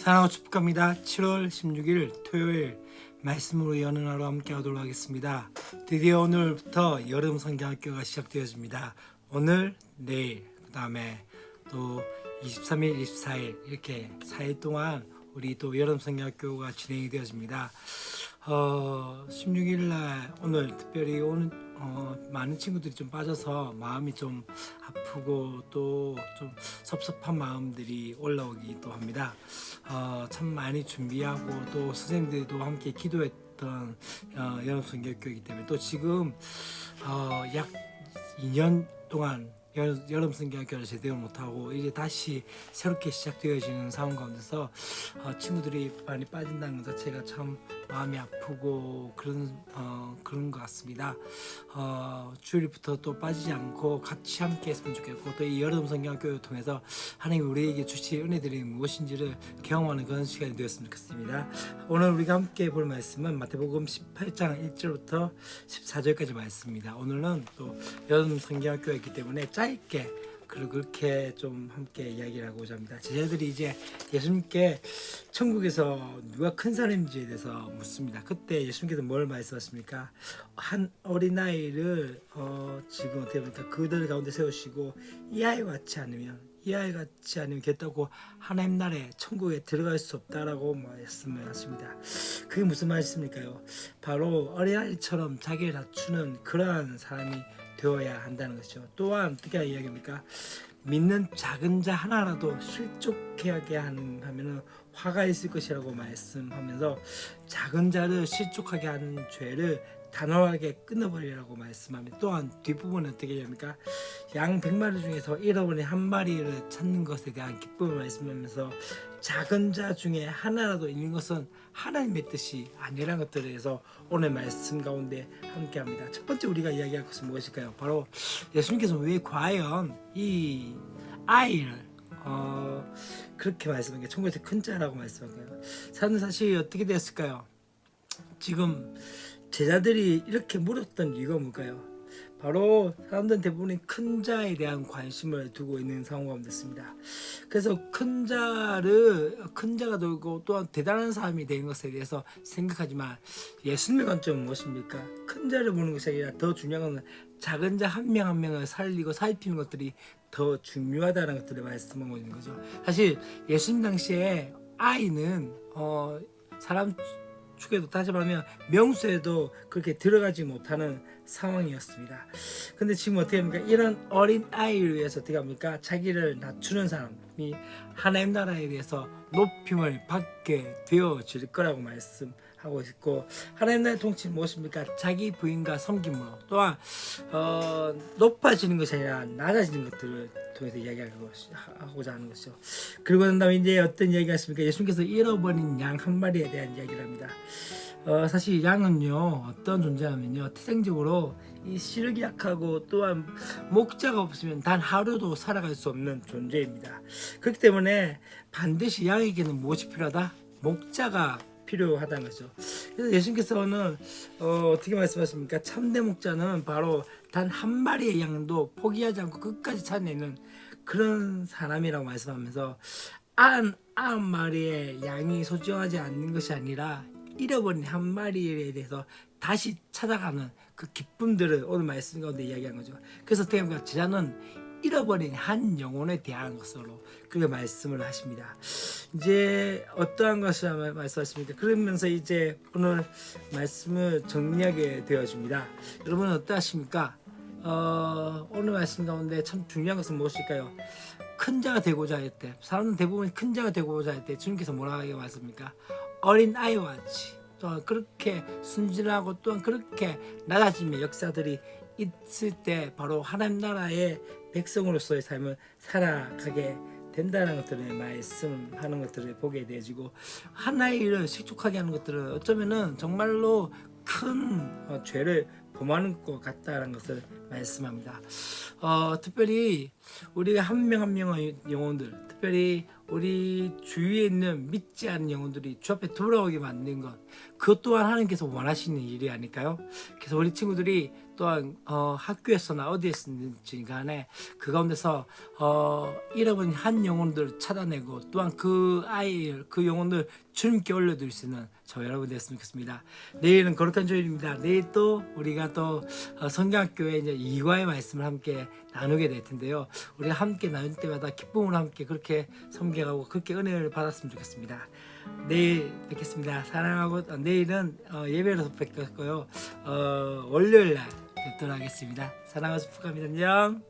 사랑하고 축복합니다. 7월 16일 토요일 말씀으로 여는 하루 함께 하도록 하겠습니다. 드디어 오늘부터 여름 성경학교가 시작되어집니다. 오늘, 내일, 그 다음에 또 23일, 24일 이렇게 4일 동안 우리 또 여름 성경학교가 진행이 되어집니다. 16일 날 오늘 특별히 오늘 많은 친구들이 좀 빠져서 마음이 좀 아프고 또 좀 섭섭한 마음들이 올라오기도 합니다. 참 많이 준비하고 또 선생님들도 함께 기도했던 여름 성경교이기 때문에 또 지금 약 2년 동안 여름 성경학교를 제대로 못하고 이제 다시 새롭게 시작되어지는 상황 가운데서 친구들이 많이 빠진다는 것 자체가 참 마음이 아프고 그런 것 같습니다. 주일부터 또 빠지지 않고 같이 함께 했으면 좋겠고 또 이 여름 성경학교를 통해서 하나님 우리에게 주실 은혜들이 무엇인지를 경험하는 그런 시간이 되었으면 좋겠습니다. 오늘 우리가 함께 볼 말씀은 마태복음 18장 1절부터 14절까지 말씀입니다. 오늘은 또 여름 성경학교였기 때문에 짧게 그렇게 좀 함께 이야기를 하고자 합니다. 제자들이 이제 예수님께 천국에서 누가 큰 사람인지에 대해서 묻습니다. 그때 예수님께서 뭘 말씀하십니까? 한 어린아이를 지금 어떻게 보니까 그들 가운데 세우시고 이 아이와 같이 않으면 겠다고 하나님 나라에 천국에 들어갈 수 없다라고 말씀을 하십니다. 그게 무슨 말씀일까요? 바로 어린아이처럼 자기를 낮추는 그러한 사람이 되어야 한다는 것이죠. 또한 어떻게 이야기합니까? 믿는 작은 자 하나라도 실족하게 하면은 화가 있을 것이라고 말씀하면서 작은 자를 실족하게 하는 죄를 단호하게 끊어버리라고 말씀합니다. 또한 뒷부분은 어떻게 얘기합니까? 양 100마리 중에서 잃어버린 한 마리를 찾는 것에 대한 기쁨을 말씀하면서 작은 자 중에 하나라도 있는 것은 하나님의 뜻이 아니라는 것들에 대해서 오늘 말씀 가운데 함께합니다. 첫 번째 우리가 이야기할 것은 무엇일까요? 바로 예수님께서 왜 과연 이 아이를 그렇게 말씀한 게 천국에서 큰 자라고 말씀한 거예요. 사실 어떻게 됐을까요? 지금 제자들이 이렇게 물었던 이유가 뭘까요? 바로 사람들은 대부분이 큰 자에 대한 관심을 두고 있는 상황 가운데 있습니다. 그래서 큰 자가 되고 또한 대단한 사람이 되는 것에 대해서 생각하지만 예수님의 관점은 무엇입니까? 큰 자를 보는 것이 아니라 더 중요한 것은 작은 자 한 명 한 명을 살리고 살피는 것들이 더 중요하다는 것들을 말씀하고 있는 거죠. 사실 예수님 당시에 아이는 사람 축에도 다시 말하면 명수에도 그렇게 들어가지 못하는 상황이었습니다. 근데 지금 어떻게 합니까? 이런 어린 아이를 위해서 어떻게 합니까? 자기를 낮추는 사람이 하나님 나라에 대해서 높임을 받게 되어질 거라고 말씀하고 있고, 하나님 나라의 통치는 무엇입니까? 자기 부인과 섬김으로, 또한 높아지는 것이 아니라 낮아지는 것들을 통해서 이야기하고자 하는 것이죠. 그리고 난 다음에 이제 어떤 이야기가 있습니까? 예수님께서 잃어버린 양 한 마리에 대한 이야기를 합니다. 사실 양은요 어떤 존재냐면요, 태생적으로 이 시력이 약하고 또한 목자가 없으면 단 하루도 살아갈 수 없는 존재입니다. 그렇기 때문에 반드시 양에게는 무엇이 필요하다? 목자가 필요하다는 거죠. 그래서 예수님께서는 어떻게 말씀하십니까? 참된 목자는 바로 단 한 마리의 양도 포기하지 않고 끝까지 찾아내는 그런 사람이라고 말씀하면서 90마리의 양이 소중하지 않는 것이 아니라 잃어버린 한 마리에 대해서 다시 찾아가는 그 기쁨들을 오늘 말씀 가운데 이야기한 거죠. 그래서 어떻게 합니까? 제자는 잃어버린 한 영혼에 대한 것으로 그렇게 말씀을 하십니다. 이제 어떠한 것을 말씀하십니까? 그러면서 이제 오늘 말씀을 정리하게 되어집니다. 여러분은 어떠하십니까? 오늘 말씀 가운데 참 중요한 것은 무엇일까요? 큰 자가 되고자 할 때, 사람은 대부분 큰 자가 되고자 할 때 주님께서 뭐라고 말씀합니까? 어린 아이와 같이 또한 그렇게 순진하고 또한 그렇게 낮아짐의 역사들이 있을 때 바로 하나님 나라의 백성으로서의 삶을 살아가게 된다는 것들을 말씀하는 것들을 보게 되어지고, 하나의 일을 실족하게 하는 것들은 어쩌면은 정말로 큰 죄를 범하는 것 같다는 것을 말씀합니다. 특별히 우리가 한 명 한 명의 영혼들, 특별히 우리 주위에 있는 믿지 않는 영혼들이 주 앞에 돌아오게 만든 것, 그것 또한 하나님께서 원하시는 일이 아닐까요? 그래서 우리 친구들이 또한 학교에서나 어디에서든지 간에 그 가운데서 잃어버린 한 영혼들을 찾아내고 또한 그 영혼들 주님께 올려드릴 수 있는 저 여러분 됐으면 좋겠습니다. 내일은 거룩한 주일입니다. 내일 또 우리가 또 성경학교에 이제 이과의 말씀을 함께 나누게 될 텐데요. 우리가 함께 나눌 때마다 기쁨으로 함께 그렇게 섬겨가고 그렇게 은혜를 받았으면 좋겠습니다. 내일 뵙겠습니다. 사랑하고 내일은 예배로 뵙겠고요. 월요일 날 뵙도록 하겠습니다. 사랑하고 축복합니다. 안녕.